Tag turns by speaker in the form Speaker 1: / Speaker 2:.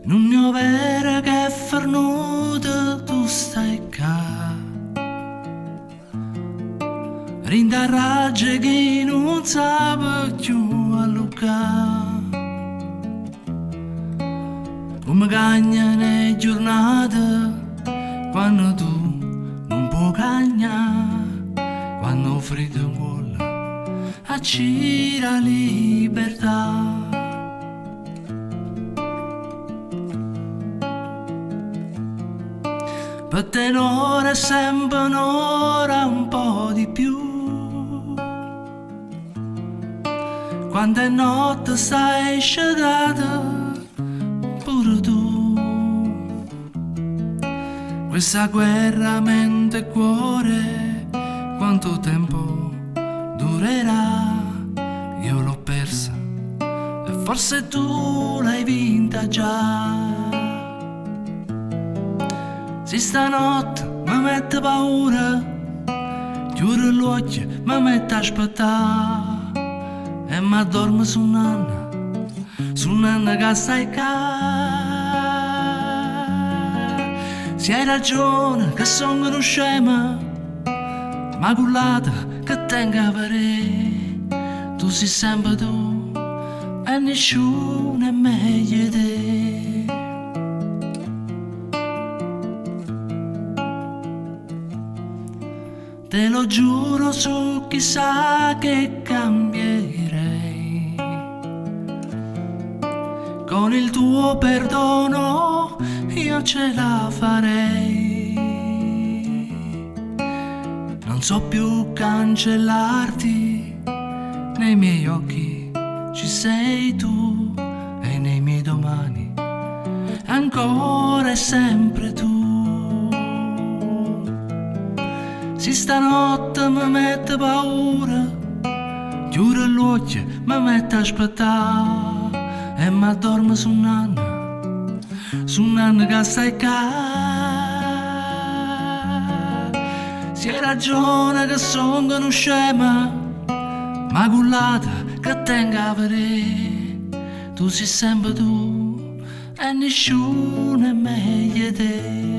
Speaker 1: non ne ho vera che è fernuta, tu stai qua. Rindarraggia chi non sa più a Luca. Come cagna nelle giornate, quando tu non puoi cagnare, quando freddo in cuore, accira libertà. Per te un'ora è sempre un'ora, un po' di più. Quando è notte stai sciagata, pure tu. Questa guerra mente e cuore, quanto tempo durerà? Io l'ho persa e forse tu l'hai vinta già. Se stanotte mi mette paura, chiudo gli occhi, mi mette a aspettare e mi addormo su un'anna che stai qua. Se hai ragione che sono uno scema, ma cullata che tenga a vedere, tu sei sempre tu e nessuno è meglio di te. Te lo giuro su chissà che cambierei. Con il tuo perdono io ce la farei. Non so più cancellarti, nei miei occhi ci sei tu e nei miei domani ancora e sempre tu. Se stanotte mi mette paura, chiudo gli occhi, mi mette a aspettare e mi addormo su un'anna che stai qua. Se hai ragione che sono uno scema, ma cullata che tenga a vedere, tu sei sempre tu e nessuno è meglio di te.